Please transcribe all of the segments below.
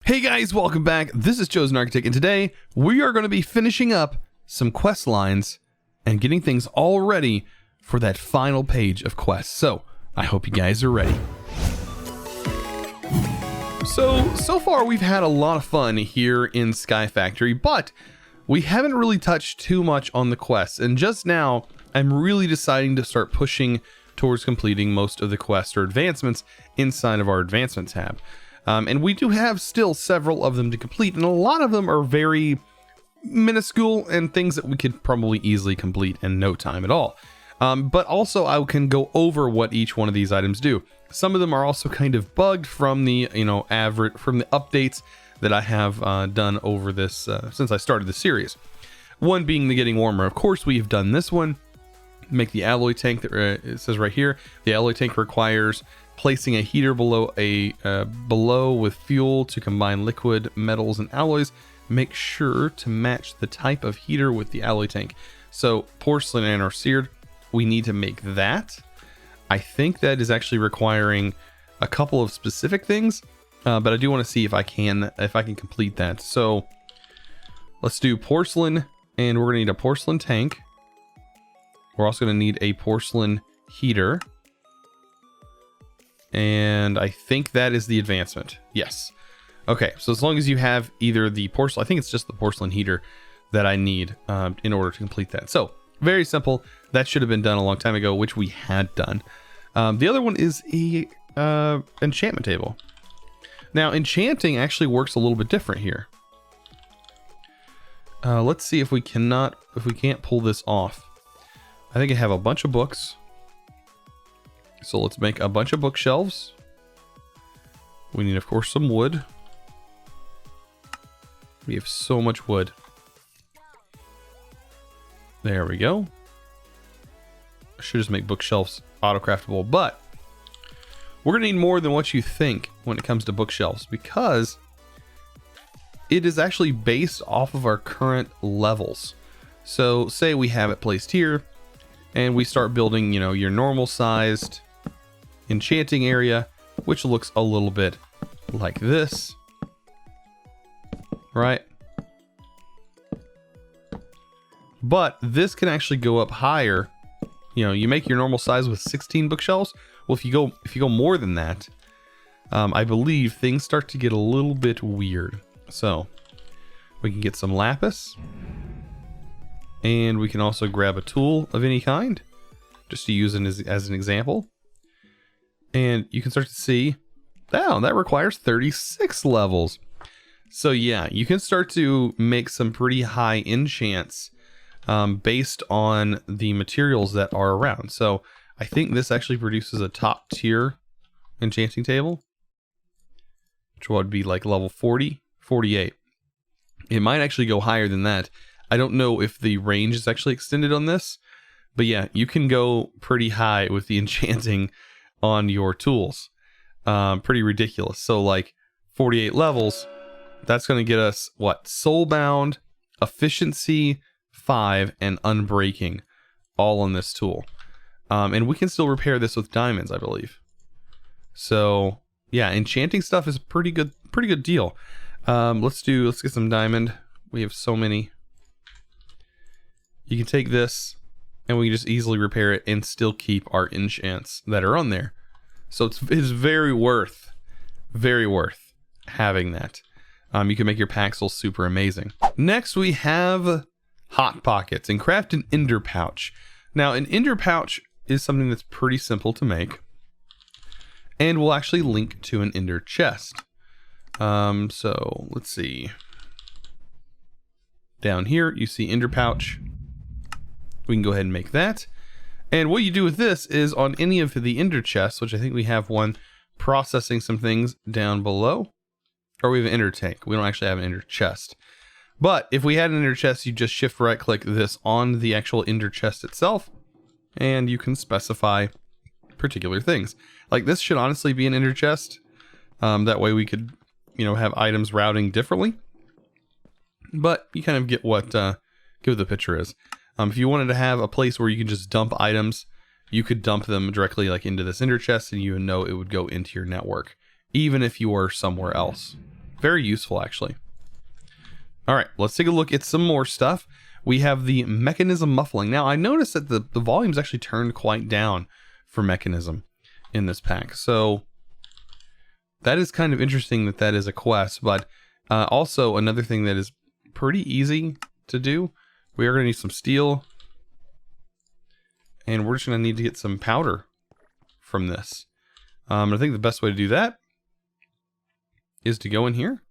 Hey guys, welcome back. This is ChosenArchitect, and today we are going to be finishing up some quest lines and getting things all ready for that final page of quests. So I hope you guys are ready. So far we've had a lot of fun here in SkyFactory, but we haven't really touched too much on the quests. And just now I'm really deciding to start pushing towards completing most of the quests or advancements inside of our advancement tab. And we do have still several of them to complete, and a lot of them are very minuscule and things that we could probably easily complete in no time at all. But also I can go over what each one of these items do. Some of them are also kind of bugged from the, average, from the updates that I have done over this since I started the series. One being the getting warmer. Of course, we have done this one. Make the alloy tank that it says right here. The alloy tank requires placing a heater below with fuel to combine liquid metals and alloys. Make sure to match the type of heater with the alloy tank. So porcelain and or seared, we need to make that. I think that is actually requiring a couple of specific things, but I do want to see if I can complete that. So let's do porcelain, and we're gonna need a porcelain tank. We're also gonna need a porcelain heater. And I think that is the advancement. Yes. Okay, so as long as you have either the porcelain, I think it's just the porcelain heater that I need in order to complete that. So very simple. That should have been done a long time ago, which we had done. The other one is a enchantment table. Now enchanting actually works a little bit different here. Let's see if we can't pull this off. I think I have a bunch of books. So let's make a bunch of bookshelves. We need, of course, some wood. We have so much wood. There we go. I should just make bookshelves auto-craftable, but we're gonna need more than what you think when it comes to bookshelves, because it is actually based off of our current levels. So say we have it placed here, and we start building, your normal sized enchanting area, which looks a little bit like this, right? But this can actually go up higher. You make your normal size with 16 bookshelves. Well, if you go more than that, I believe things start to get a little bit weird. So we can get some lapis, and we can also grab a tool of any kind, just to use it as an example. And you can start to see, oh, that requires 36 levels. So yeah, you can start to make some pretty high enchants based on the materials that are around. So I think this actually produces a top tier enchanting table, which would be like level 40, 48. It might actually go higher than that. I don't know if the range is actually extended on this, but yeah, you can go pretty high with the enchanting on your tools. Pretty ridiculous. So like 48 levels, that's going to get us what? Soulbound, efficiency 5, and unbreaking, all on this tool. And we can still repair this with diamonds, I believe. So yeah, enchanting stuff is a pretty good deal. Let's get some diamond. We have so many. You can take this, and we can just easily repair it and still keep our enchants that are on there. So it's very worth having that. You can make your paxels super amazing. Next we have hot pockets, and craft an ender pouch. Now an ender pouch is something that's pretty simple to make, and we'll actually link to an ender chest. So let's see. Down here you see ender pouch. We can go ahead and make that. And what you do with this is on any of the ender chests, which I think we have one processing some things down below, or we have an ender tank. We don't actually have an ender chest. But if we had an ender chest, you just shift right click this on the actual ender chest itself, and you can specify particular things. Like this should honestly be an ender chest. That way we could, have items routing differently. But you kind of get what the picture is. If you wanted to have a place where you can just dump items, you could dump them directly into this ender chest, and you would know it would go into your network, even if you were somewhere else. Very useful, actually. All right, let's take a look at some more stuff. We have the mechanism muffling. Now, I noticed that the volume's actually turned quite down for mechanism in this pack. So that is kind of interesting that that is a quest. But also another thing that is pretty easy to do. We are going to need some steel. And we're just going to need to get some powder from this. I think the best way to do that is to go in here.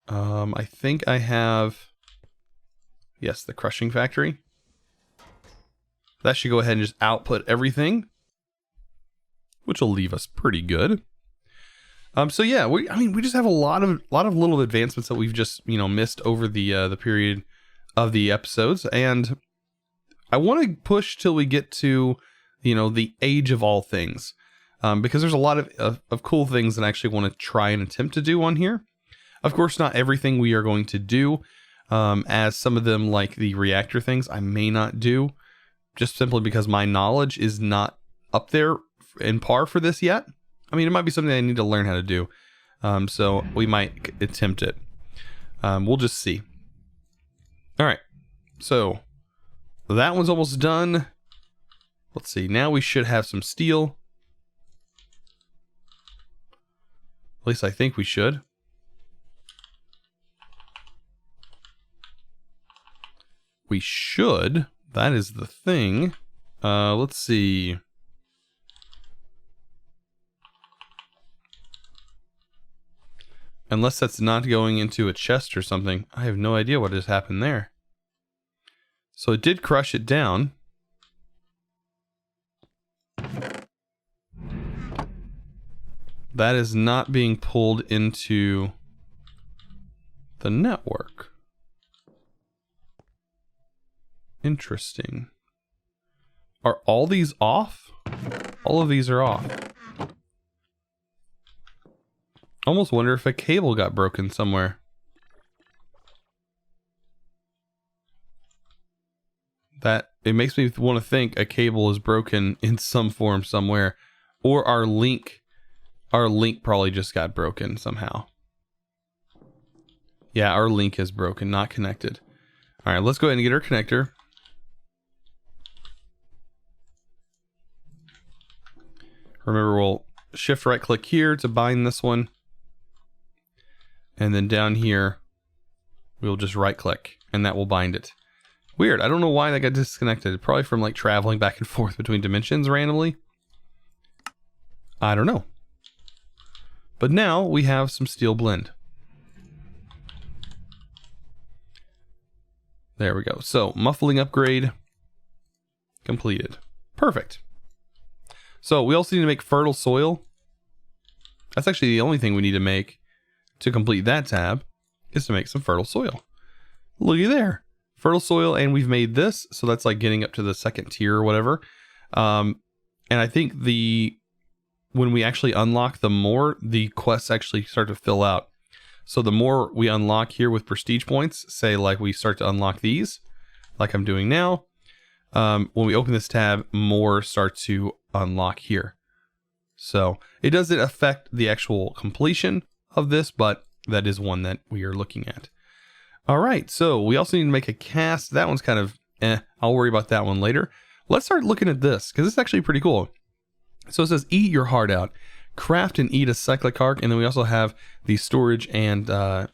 I think I have, yes, the crushing factory. That should go ahead and just output everything, which will leave us pretty good. So yeah, we just have a lot of little advancements that we've just, missed over the period of the episodes, and I want to push till we get to, the age of all things, because there's a lot of cool things that I actually want to try and attempt to do on here. Of course, not everything we are going to do, as some of them, like the reactor things, I may not do, just simply because my knowledge is not up there in par for this yet. I mean, it might be something I need to learn how to do, so we might attempt it. We'll just see. All right, so that one's almost done. Let's see, now we should have some steel. At least I think we should. We should. That is the thing. Let's see. Unless that's not going into a chest or something. I have no idea what just happened there. So it did crush it down. That is not being pulled into the network. Interesting. Are all these off? All of these are off. Almost wonder if a cable got broken somewhere. That it makes me want to think a cable is broken in some form somewhere, or our link probably just got broken somehow. Yeah, our link is broken, not connected. All right, let's go ahead and get our connector. Remember, we'll shift right click here to bind this one. And then down here, we'll just right click and that will bind it. Weird, I don't know why that got disconnected. Probably from like traveling back and forth between dimensions randomly. I don't know. But now we have some steel blend. There we go. So muffling upgrade completed. Perfect. So we also need to make fertile soil. That's actually the only thing we need to make to complete that tab, is to make some fertile soil. Looky there. Fertile soil, and we've made this, so that's like getting up to the second tier or whatever. And I think when we actually unlock, the more the quests actually start to fill out. So the more we unlock here with prestige points, say like we start to unlock these, like I'm doing now, when we open this tab, more start to unlock here. So it doesn't affect the actual completion of this, but that is one that we are looking at. All right, so we also need to make a cast. That one's kind of I'll worry about that one later. Let's start looking at this, because it's actually pretty cool. So it says eat your heart out, craft and eat a cyclic arc, and then we also have the storage, and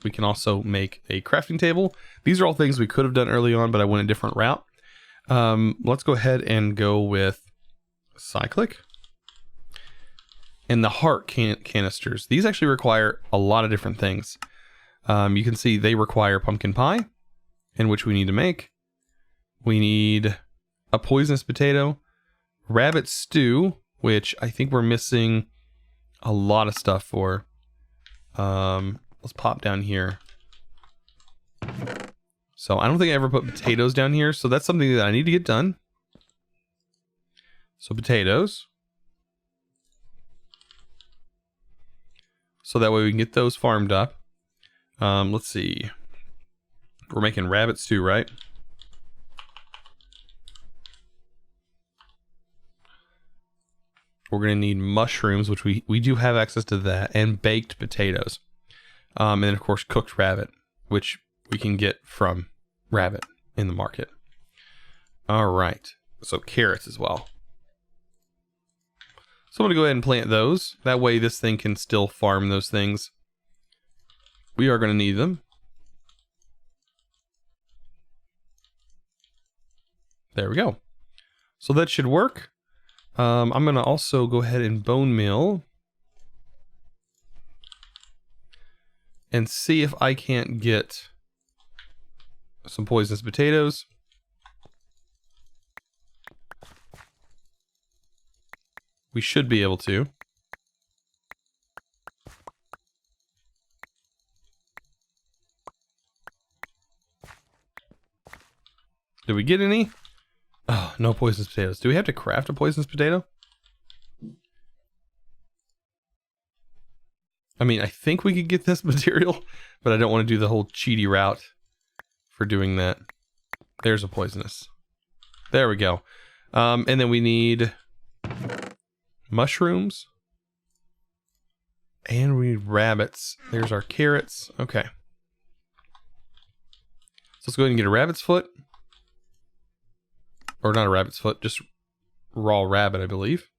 we can also make a crafting table. These are all things we could have done early on, but I went a different route. Let's go ahead and go with cyclic. And the heart canisters. These actually require a lot of different things. You can see they require pumpkin pie, in which we need to make. We need a poisonous potato, rabbit stew, which I think we're missing a lot of stuff for. Let's pop down here. So I don't think I ever put potatoes down here, so that's something that I need to get done. So potatoes. So that way we can get those farmed up. Let's see. We're making rabbit stew, right? We're going to need mushrooms, which we do have access to that, and baked potatoes. And then of course cooked rabbit, which we can get from rabbit in the market. All right, so carrots as well. So I'm gonna go ahead and plant those. That way this thing can still farm those things. We are gonna need them. There we go. So that should work. I'm gonna also go ahead and bone meal and see if I can't get some poisonous potatoes. We should be able to. Did we get any? Oh, no poisonous potatoes. Do we have to craft a poisonous potato? I mean, I think we could get this material, but I don't want to do the whole cheaty route for doing that. There's a poisonous. There we go. And then we need mushrooms. And we need rabbits. There's our carrots. Okay. So let's go ahead and get a rabbit's foot. Or not a rabbit's foot, just raw rabbit, I believe.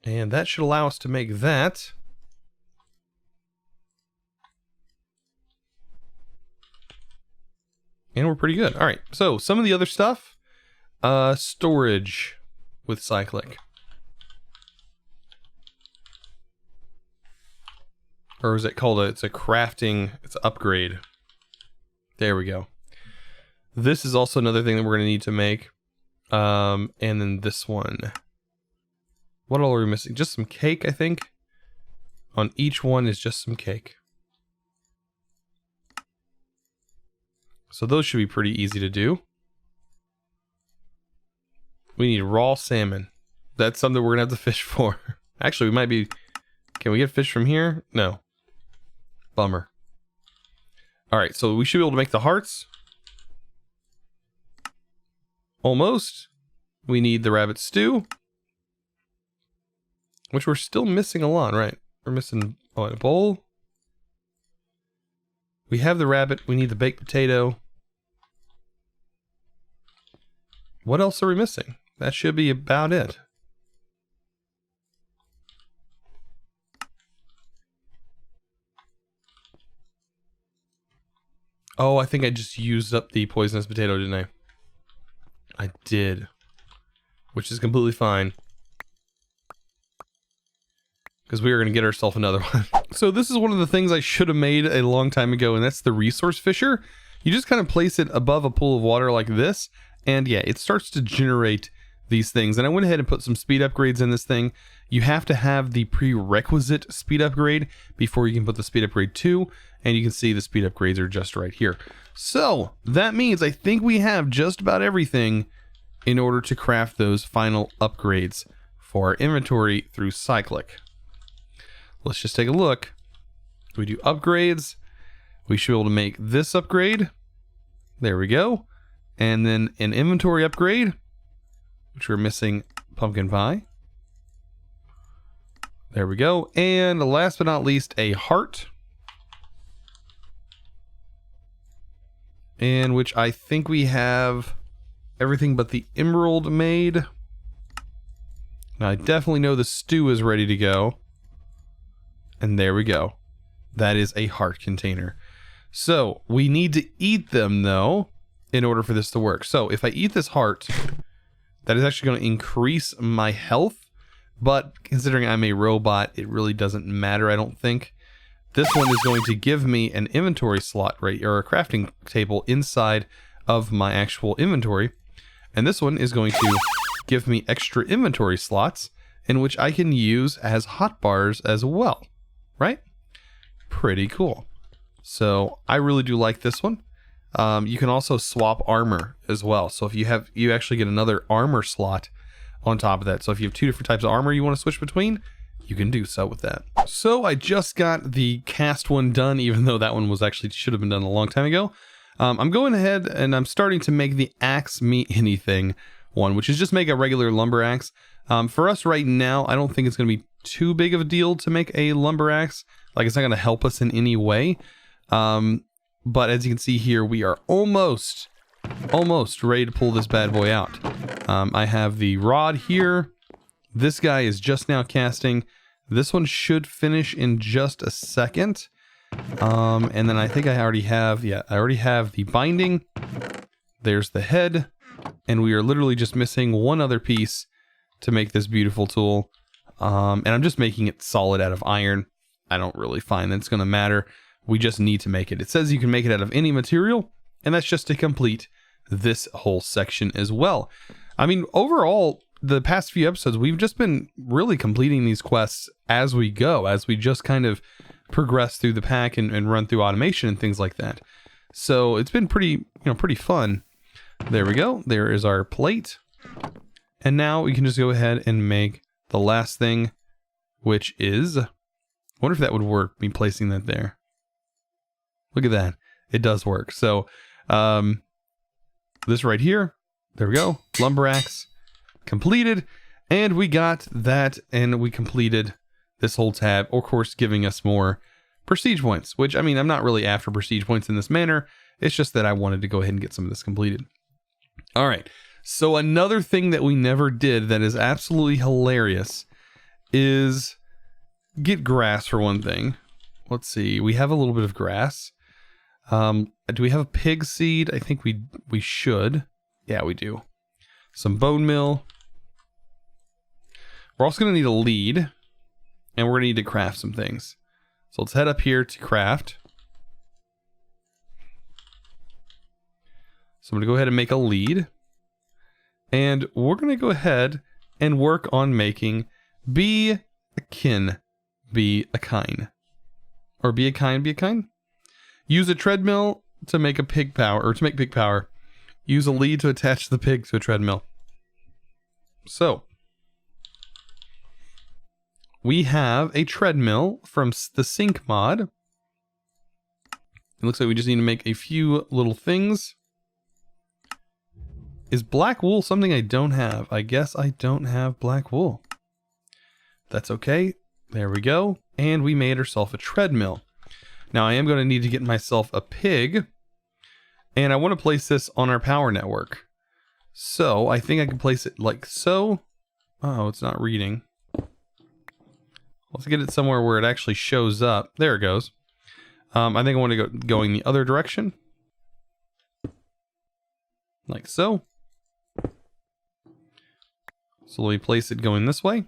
And that should allow us to make that. And we're pretty good. All right, so some of the other stuff. Storage with cyclic. Or is it called it's a crafting, it's an upgrade. There we go. This is also another thing that we're going to need to make. And then this one. What all are we missing? Just some cake, I think. On each one is just some cake. So those should be pretty easy to do. We need raw salmon. That's something we're going to have to fish for. Actually, we might be... Can we get fish from here? No. Bummer. Alright, so we should be able to make the hearts. Almost. We need the rabbit stew. Which we're still missing a lot, right? We're missing a bowl. We have the rabbit. We need the baked potato. What else are we missing? That should be about it. Oh, I think I just used up the poisonous potato, didn't I? I did. Which is completely fine. Because we are going to get ourselves another one. So this is one of the things I should have made a long time ago, and that's the resource fisher. You just kind of place it above a pool of water like this, and yeah, it starts to generate these things. And I went ahead and put some speed upgrades in this thing. You have to have the prerequisite speed upgrade before you can put the speed upgrade 2, and you can see the speed upgrades are just right here. So that means I think we have just about everything in order to craft those final upgrades for our inventory through cyclic. Let's just take a look. We do upgrades. We should be able to make this upgrade. There we go. And then an inventory upgrade, which we're missing pumpkin pie. There we go. And last but not least, a heart. And which I think we have everything but the emerald made. Now I definitely know the stew is ready to go. And there we go. That is a heart container. So we need to eat them though in order for this to work. So if I eat this heart, that is actually going to increase my health. But considering I'm a robot, it really doesn't matter, I don't think. This one is going to give me an inventory slot, right, or a crafting table inside of my actual inventory. And this one is going to give me extra inventory slots in which I can use as hotbars as well, right? Pretty cool. So I really do like this one. You can also swap armor as well. So if you actually get another armor slot on top of that. So if you have two different types of armor you want to switch between, you can do so with that. So I just got the cast one done, even though that one was actually should have been done a long time ago. I'm going ahead and I'm starting to make the axe me anything one, which is just make a regular lumber axe. For us right now, I don't think it's going to be too big of a deal to make a lumber axe. Like, it's not going to help us in any way. But as you can see here, we are almost ready to pull this bad boy out. I have the rod here. This guy is just now casting. This one should finish in just a second. And then I think I already have the binding. There's the head. And we are literally just missing one other piece to make this beautiful tool. And I'm just making it solid out of iron. I don't really find that it's going to matter. We just need to make it. It says you can make it out of any material, and that's just to complete this whole section as well. I mean, overall, the past few episodes, we've just been really completing these quests as we go, as we just kind of progress through the pack and run through automation and things like that. So it's been pretty fun. There we go. There is our plate. And now we can just go ahead and make the last thing, which is, I wonder if that would work, me placing that there. Look at that. It does work. So this right here, there we go. Lumber axe completed. And we got that, and we completed this whole tab, of course, giving us more prestige points, which, I mean, I'm not really after prestige points in this manner. It's just that I wanted to go ahead and get some of this completed. All right. So another thing that we never did that is absolutely hilarious is get grass for one thing. Let's see. We have a little bit of grass. Do we have a pig seed? I think we should. Yeah, we do. Some bone meal. We're also going to need a lead. And we're going to need to craft some things. So let's head up here to craft. So I'm going to go ahead and make a lead. And we're going to go ahead and work on making be a kin, be a kine. Or be a kine, be a kine. Use a treadmill to make a pig power, or to make pig power. Use a lead to attach the pig to a treadmill. So we have a treadmill from the sync mod. It looks like we just need to make a few little things. Is black wool something I don't have? I guess I don't have black wool. That's okay. There we go. And we made ourselves a treadmill. Now I am going to need to get myself a pig. And I want to place this on our power network. So I think I can place it like so. Oh, it's not reading. Let's get it somewhere where it actually shows up. There it goes. I think I want to go going the other direction. Like so. So let me place it going this way.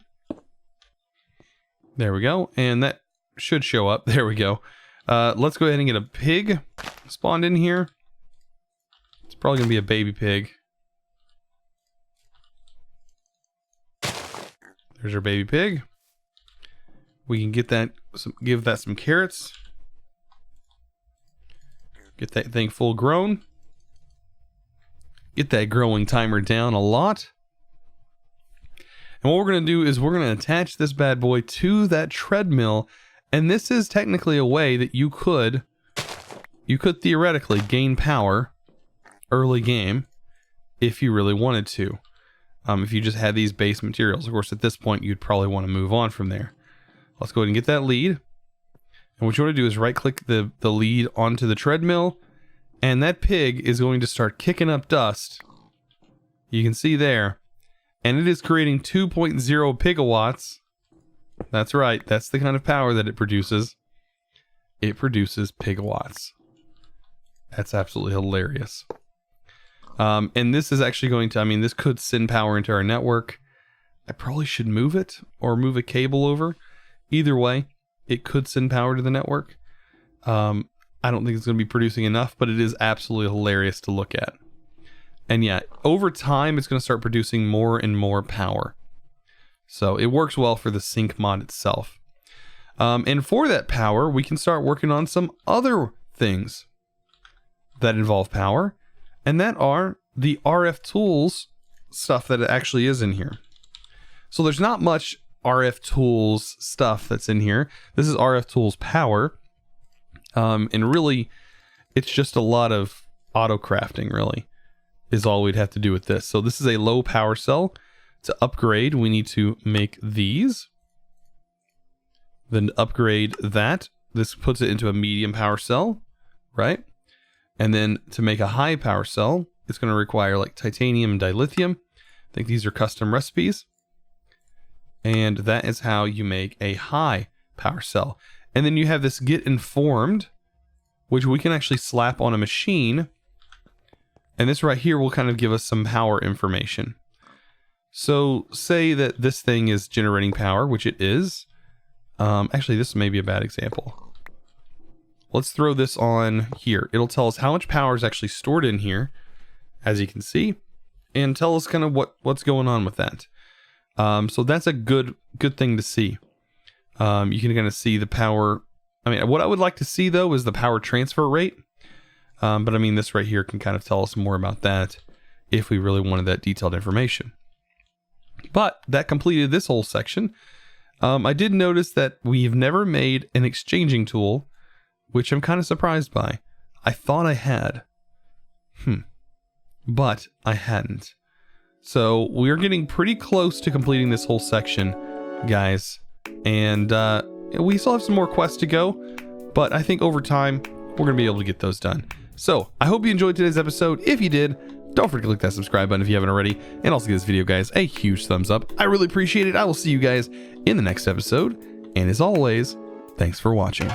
There we go. And that should show up. There we go. Let's go ahead and get a pig spawned in here. It's probably going to be a baby pig. There's our baby pig. We can get that, give that some carrots. Get that thing full grown. Get that growing timer down a lot. And what we're going to do is we're going to attach this bad boy to that treadmill. And this is technically a way that you could theoretically gain power early game if you really wanted to. If you just had these base materials. Of course, at this point, you'd probably want to move on from there. Let's go ahead and get that lead. And what you want to do is right click the lead onto the treadmill. And that pig is going to start kicking up dust. You can see there. And it is creating 2.0 pigawatts. That's right. That's the kind of power that it produces. It produces pigawatts. That's absolutely hilarious. And this is actually going to, I mean, this could send power into our network. I probably should move it or move a cable over. Either way, it could send power to the network. I don't think it's going to be producing enough, but it is absolutely hilarious to look at. And yeah, over time, it's going to start producing more and more power. So it works well for the sync mod itself. And for that power, we can start working on some other things that involve power. And that are the RF tools stuff that it actually is in here. So there's not much RF tools stuff that's in here. This is RF tools power. And really, it's just a lot of auto crafting, really, is all we'd have to do with this. So this is a low power cell. To upgrade, we need to make these. Then upgrade that. This puts it into a medium power cell, right? And then to make a high power cell, it's going to require like titanium and dilithium. I think these are custom recipes. And that is how you make a high power cell. And then you have this get informed, which we can actually slap on a machine. And this right here will kind of give us some power information. So say that this thing is generating power, which it is. Actually, this may be a bad example. Let's throw this on here. It'll tell us how much power is actually stored in here, as you can see, and tell us kind of what's going on with that. So that's a good thing to see. You can kind of see the power. I mean, what I would like to see though is the power transfer rate. But I mean, this right here can kind of tell us more about that if we really wanted that detailed information. But that completed this whole section. I did notice that we've never made an exchanging tool, which I'm kind of surprised by. I thought I had. But I hadn't. So we're getting pretty close to completing this whole section, guys. And we still have some more quests to go, but I think over time, we're going to be able to get those done. So I hope you enjoyed today's episode. If you did, don't forget to click that subscribe button if you haven't already. And also give this video, guys, a huge thumbs up. I really appreciate it. I will see you guys in the next episode. And as always, thanks for watching.